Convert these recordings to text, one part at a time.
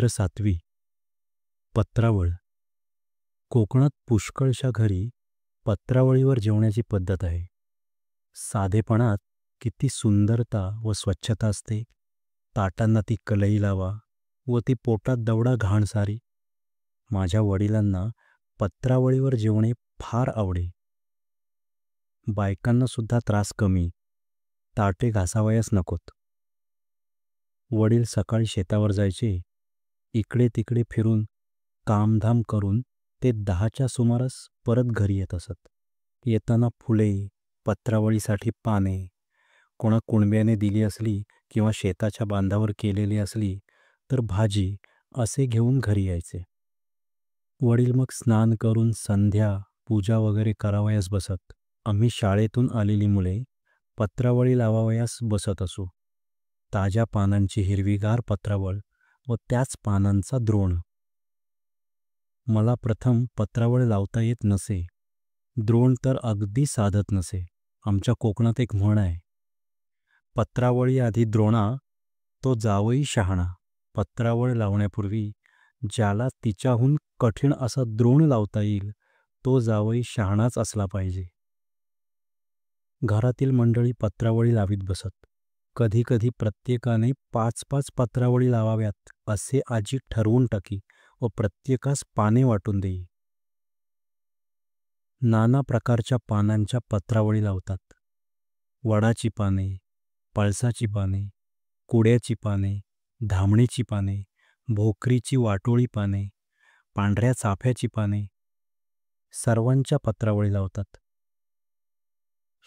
पत्र 7वी. पत्रावळ. कोकणात पुष्कळशा घरी पत्रावळीवर जेवण्याची पद्धत आहे. साधेपणात किती सुंदरता व स्वच्छता असते. ताटांना ती कलई लावा व ती पोटात दवडा घाण सारी. माझ्या वडिलांना पत्रावळीवर जेवणे फार आवडे. बायकांना सुद्धा त्रास कमी, ताटे घासावयास नकोत. वडील सकाळी शेतावर जायचे. इकडे तिकडे फिरून कामधाम करून ते 10च्या सुमारास परत घरी येत असत. येताना फुले, पत्रावळीसाठी पाने, कोणा कुणब्याने दिली असली किंवा शेताच्या बांधावर केलेली असली तर भाजी असे घेऊन घरी यायचे. वडील मग स्नान करून संध्या पूजा वगैरे करावयास बसत. आम्ही शाळेतून आलेली मुले पत्रावळी लावावयास बसत असू. ताज्या पानांची हिरवीगार पत्रावळ व त्याच पानांचा द्रोण. मला प्रथम पत्रावळ लावता येत नसे. द्रोण तर अगदी साधत नसे. आमच्या कोकणात एक म्हण आहे, पत्रावळी आधी द्रोणा तो जावई शहाणा. पत्रावळ लावण्यापूर्वी ज्याला तिच्याहून कठीण असा द्रोण लावता येईल तो जावई शहाणाच असला पाहिजे. घरातील मंडळी पत्रावळी लावीत बसत. कधी कधी प्रत्येकाने 5-5 पत्रावळी लावाव्यात असे आजी ठरवून टाकी व प्रत्येकास पाने वाटून देई. नाना प्रकारच्या पानांच्या पत्रावळी लावतात. वडाची पाने, पळसाची पाने, कुड्याची पाने, धामणीची पाने, भोकरीची वाटोळी पाने, पांढऱ्या चाफ्याची पाने, सर्वांच्या पत्रावळी लावतात.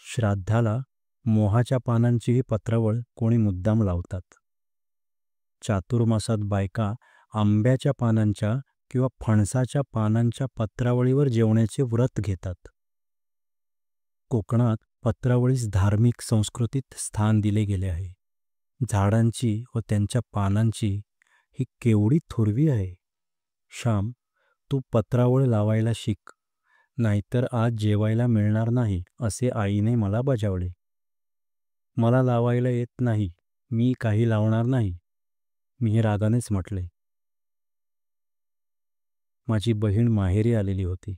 श्राद्धाला मोहाच्या पानांचीही पत्रावळ कोणी मुद्दाम लावतात. चातुर्मासात बायका आंब्याच्या पानांच्या किंवा फणसाच्या पानांच्या पत्रावळीवर जेवण्याचे व्रत घेतात. कोकणात पत्रावळीस धार्मिक संस्कृतीत स्थान दिले गेले आहे. झाडांची व त्यांच्या पानांची ही केवढी थोरवी आहे. श्याम, तू पत्रावळ लावायला शिक, नाहीतर आज जेवायला मिळणार नाही असे आईने मला बजावले. मला लावायला येत नाही, मी काही लावणार नाही, मी रागानेच म्हटले. माझी बहीण माहेरी आलेली होती.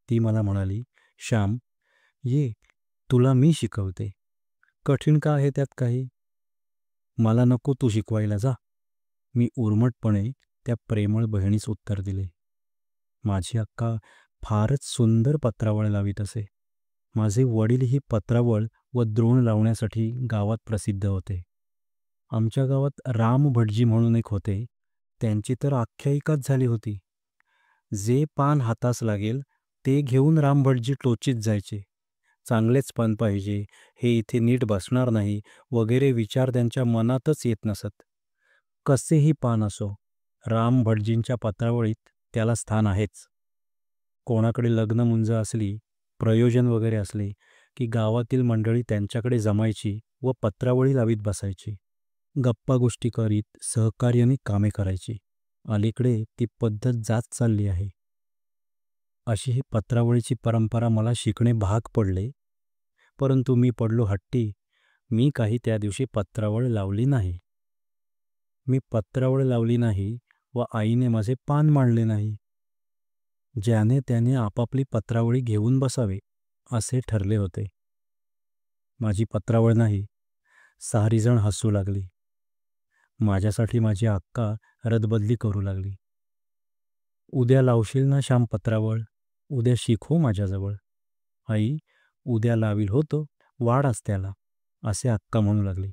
ती मला म्हणाली, श्याम ये, तुला मी शिकवते. कठीण का आहे त्यात काही? मला नको तू शिकवायला, जा. मी उर्मटपणे त्या प्रेमळ बहिणीस उत्तर दिले. माझी अक्का फारच सुंदर पत्रावळ लावीत असे. माझे वडील ही पत्रावळ व द्रोण लावण्यासाठी गावात प्रसिद्ध होते. आमच्या गावात राम भटजी म्हणून एक होते. त्यांची तर आख्यायिकाच झाली होती. जे पान हातास लागेल ते घेऊन रामभटजी टोचीत जायचे. चांगलेच पान पाहिजे, हे इथे नीट बसणार नाही वगैरे विचार त्यांच्या मनातच येत नसत. कसेही पान असो, रामभटजींच्या पत्रावळीत त्याला स्थान आहेच. कोणाकडे लग्नमुंज असली, प्रयोजन वगैरे असले की गावातील मंडळी त्यांच्याकडे जमायची व पत्रावळी लावीत बसायची. गप्पा गोष्टी करीत सहकार्याने कामे करायची. अलीकडे ती पद्धत जात चालली आहे. अशी ही पत्रावळीची परंपरा मला शिकणे भाग पडले. परंतु मी पडलो हट्टी. मी काही त्या दिवशी पत्रावळ लावली नाही. मी पत्रावळ लावली नाही व आईने माझे पान मांडले नाही. ज्याने त्याने आपापली पत्रावळी घेऊन बसावे असे ठरले होते. माझी पत्रावळ नाही. सारी जण हसू लागली. माझ्यासाठी माझी अक्का रदबदली करू लागली. उद्या लावशील ना श्याम पत्रावळ? उद्या शिकव माझ्याजवळ. आई, उद्या लावील होतो, वाढाच त्याला, असे अक्का म्हणू लागली.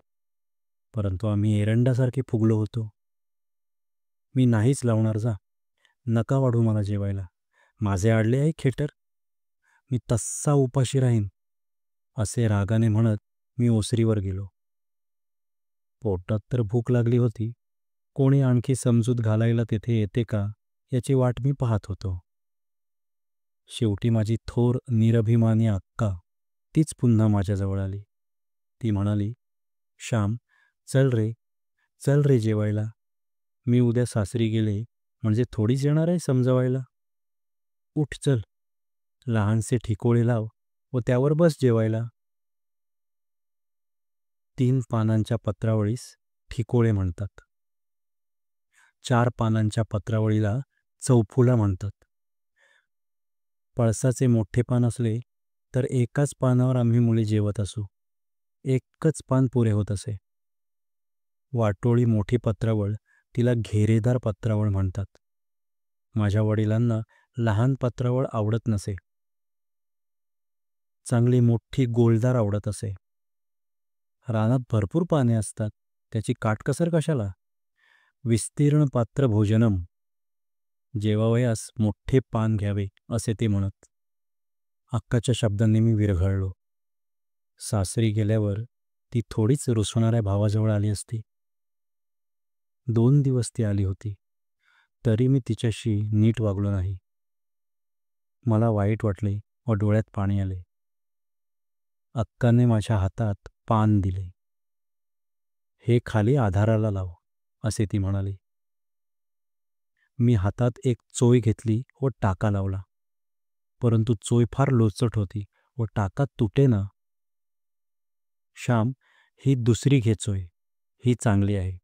परंतु आम्ही एरंडासारखे फुगलो होतो. मी नाहीच लावणार, जा, नका वाढू मला जेवायला, माझे आडले आहे खेटर, मी तस्सा उपाशी राहीन, असे रागाने म्हणत मी ओसरीवर गेलो. पोटात तर भूक लागली होती. कोणी आणखी समजूत घालायला तेथे येते का याची वाट मी पाहत होतो. शेवटी माझी थोर निरभिमानी अक्का तीच पुन्हा माझ्याजवळ आली. ती म्हणाली, श्याम, चल रे जेवायला. मी उद्या सासरी गेले म्हणजे थोडीच येणार आहे समजवायला. उठ, चल, लहानसे ठिकोळे लाव व त्यावर बस जेवायला. 3 पानांच्या पत्रावळीस ठिकोळे म्हणतात. 4 पानांच्या पत्रावळीला चौफुला म्हणतात. पळसाचे मोठे पान असले तर एकाच पानावर आम्ही मुले जेवत असू. एकच पान पुरे होत असे. वाटोळी मोठी पत्रावळ, तिला घेरेदार पत्रावळ म्हणतात. माझ्या वडिलांना लहान पत्रावळ आवडत नसे. चांगली मोठी गोलदार आवडत असे. रानात भरपूर पाने असतात, त्याची काटकसर कशाला? विस्तीर्ण पात्र भोजनम, जेवावयास मोठे पान घ्यावे असे ते म्हणत. अक्काच्या शब्दांनी मी विरघळलो. सासरी गेल्यावर ती थोडीच रुसणाऱ्या भावाजवळ आली असती. 2 दिवस ती आली होती, तरी मी तिच्याशी नीट वागलो नाही. मला वाईट वाटले व डोळ्यात पाणी आले. अक्काने माझ्या हातात पान दिले. हे खाली आधाराला लाव असे ती म्हणाली. मी हातात एक चोय घेतली व टाका लावला, परंतु चोय फार लोचट होती व टाका तुटेना. श्याम, ही दुसरी घे चोय, ही चांगली आहे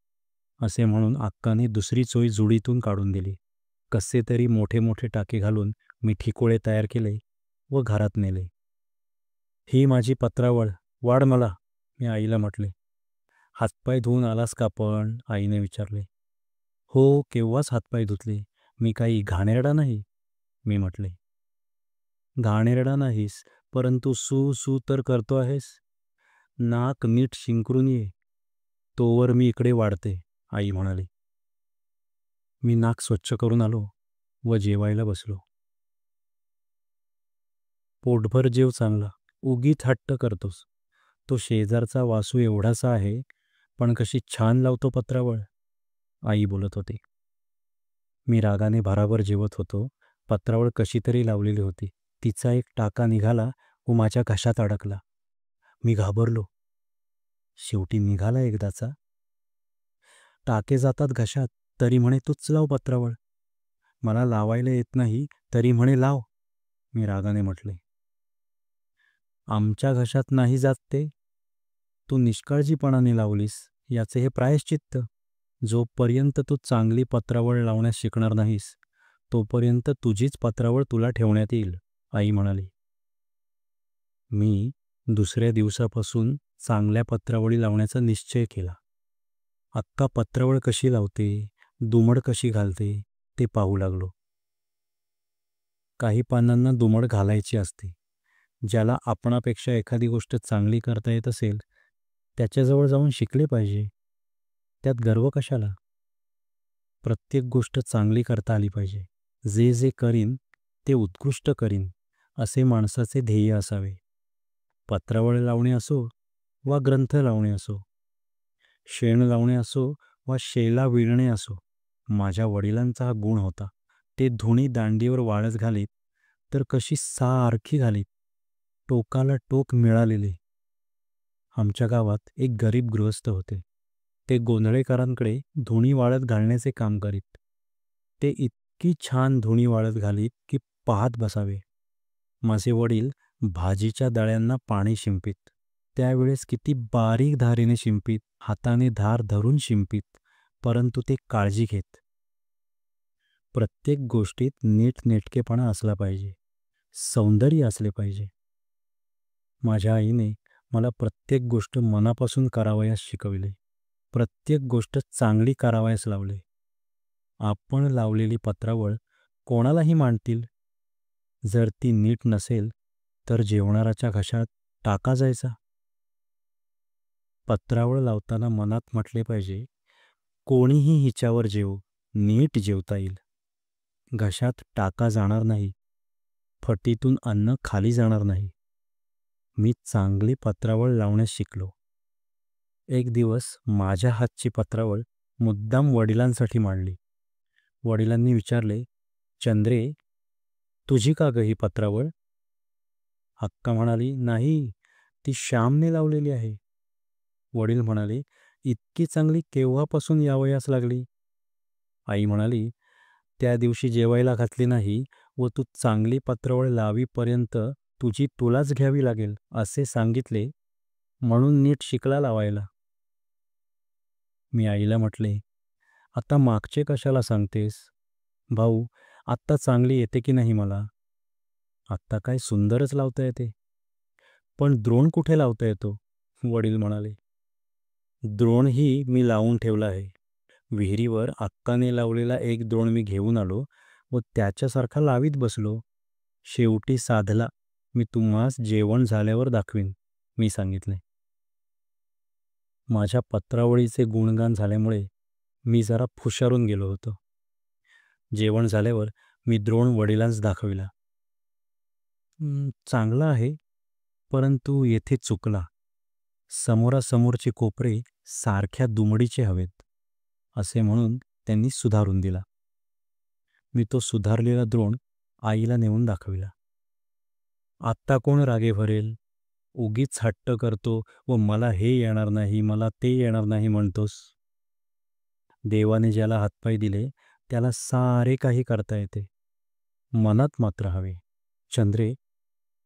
असे म्हणून अक्काने दुसरी चोय जुडीतून काढून दिली. कसे तरी मोठे मोठे टाके घालून मी ठिकोळे तयार केले व घरात नेले. ही माझी पत्रावळ, वाढ मला, मी आईला म्हटले. हातपाय धुवून आलास का पण, आईने विचारले. हो, केव्हाच हातपाय धुतले, मी काही घाणेरडा नाही, मी म्हटले. घाणेरडा नाहीस, परंतु सू सू तर करतो आहेस. नाक नीट शिंकरून ये, तोवर मी इकडे वाढते, आई म्हणाली. मी नाक स्वच्छ करून आलो व जेवायला बसलो. पोटभर जेव चांगला, उगीच हट्ट करतोस. तो शेजारचा वासू एवढासा आहे, पण कशी छान लावतो पत्रावळ, आई बोलत होती. मी रागाने भराभर जेवत होतो. पत्रावळ कशी तरी लावलेली होती. तिचा एक टाका निघाला व माझ्या घशात अडकला. मी घाबरलो. शेवटी निघाला एकदाचा. टाके जातात घशात, तरी म्हणे तूच लाव पत्रावळ. मला लावायला येत नाही, तरी म्हणे लाव, मी रागाने म्हटले. आमच्या घशात नाही जात ते, तू निष्काळजीपणाने लावलीस याचे हे प्रायश्चित्त. जोपर्यंत तू चांगली पत्रावळ लावण्यास शिकणार नाहीस, तोपर्यंत तुझीच पत्रावळ तुला ठेवण्यात येईल, आई म्हणाली. मी दुसऱ्या दिवसापासून चांगल्या पत्रावळी लावण्याचा निश्चय केला. अक्का पत्रावळ कशी लावते, दुमड कशी घालते ते पाहू लागलो. काही पानांना दुमड घालायची असते. ज्याला आपणापेक्षा एखादी गोष्ट चांगली करता येत असेल, त्याच्याजवळ जाऊन शिकले पाहिजे. त्यात गर्व कशाला? प्रत्येक गोष्ट चांगली करता आली पाहिजे. जे जे करीन ते उत्कृष्ट करीन असे माणसाचे ध्येय असावे. पत्रावळ लावणे असो वा ग्रंथ लावणे असो, शेण लावणे असो वा शेला विणणे असो, माझ्या वडिलांचा हा गुण होता. ते धुणी दांडीवर वाळत घालीत तर कशी सारखी घालीत, टोकाला टोक मिळालेले. आमच्या गावात एक गरीब गृहस्थ होते. ते गोंधळेकरांकडे धुणी वाळत घालण्याचे काम करीत. ते इतकी छान धुणी वाळत घालीत की पाहत बसावे. माझे वडील भाजीच्या दळ्यांना पाणी शिंपीत. त्यावेळेस किती बारीक धारीने शिंपीत, हाताने धार धरून शिंपीत, परंतु ते काळजी घेत. प्रत्येक गोष्टीत नीटनेटकेपणा असला पाहिजे, सौंदर्य असले पाहिजे. माझ्या आईने मला प्रत्येक गोष्ट मनापासून करावयास शिकविले. प्रत्येक गोष्ट चांगली करावयास लावले. आपण लावलेली पत्रावळ कोणालाही मांडतील. जर ती नीट नसेल तर जेवणाऱ्याच्या घशात टाका जायचा. पत्रावळ लावताना मनात म्हटले पाहिजे, कोणीही हिच्यावर जेवो, नीट जेवता येईल. घशात टाका जाणार नाही, फटीतून अन्न खाली जाणार नाही. मी चांगली पत्रावळ लावण्यास शिकलो. एक दिवस माझ्या हातची पत्रावळ मुद्दाम वडिलांसाठी मांडली. वडिलांनी विचारले, चंद्रे, तुझी का ग ही पत्रावळ? अक्का म्हणाली, नाही, ती श्यामने लावलेली आहे. वडील म्हणाले, इतकी चांगली केव्हापासून यावयास लागली? आई म्हणाली, त्या दिवशी जेवायला घातली नाही व तू चांगली पत्रावळ लावीपर्यंत तुझी तुलाच घ्यावी लागेल असे सांगितले, म्हणून नीट शिकला लावायला. मी आईला म्हटले, आता मागचे कशाला सांगतेस? भाऊ, आत्ता चांगली येते की नाही मला? आत्ता काय सुंदरच लावता येते. पण द्रोण कुठे लावता येतो? वडील म्हणाले. द्रोणही मी लावून ठेवला आहे. विहिरीवर अक्काने लावलेला एक द्रोण मी घेऊन आलो व त्याच्यासारखा लावीत बसलो. शेवटी साधला. मी तुम्हास जेवण झाल्यावर दाखवीन, मी सांगितले. माझ्या पत्रावळीचे गुणगान झाल्यामुळे मी जरा फुशारून गेलो होतो. जेवण झाल्यावर मी द्रोण वडिलांस दाखविला. चांगला आहे, परंतु येथे चुकला. समोरासमोरचे कोपरे सारख्या दुमडीचे हवेत, असे म्हणून त्यांनी सुधारून दिला. मी तो सुधारलेला द्रोण आईला नेऊन दाखविला. आत्ता कोण रागे भरेल? उगीच हट्ट करतो व मला हे येणार नाही, मला ते येणार नाही म्हणतोस. देवाने ज्याला हातपाय दिले त्याला सारे काही करता येते. मनात मात्र हवे. चंद्रे,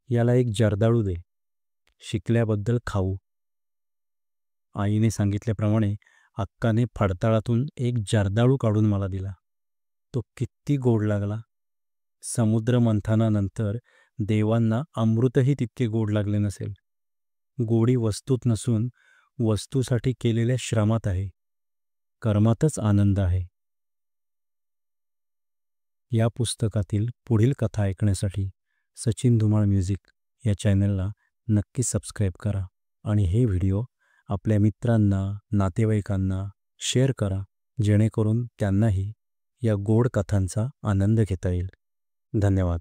याला एक जर्दाळू दे, शिकल्याबद्दल खाऊ. आईने सांगितल्याप्रमाणे अक्काने फडताळातून एक जर्दाळू काढून मला दिला. तो किती गोड लागला. समुद्रमंथनानंतर देवांना अमृतही तितके गोड लागले नसेल. गोडी वस्तूत नसून वस्तूसाठी केलेल्या श्रमात आहे. कर्मातच आनंद आहे. या पुस्तकातील पुढील कथा ऐकण्यासाठी सचिन धुमाळ म्युझिक या चॅनलला नक्की सबस्क्राईब करा आणि हे व्हिडिओ आपल्या मित्रांना, नातेवाईकांना शेअर करा, जेणेकरून त्यांनाही या गोड कथांचा आनंद घेता येईल. धन्यवाद.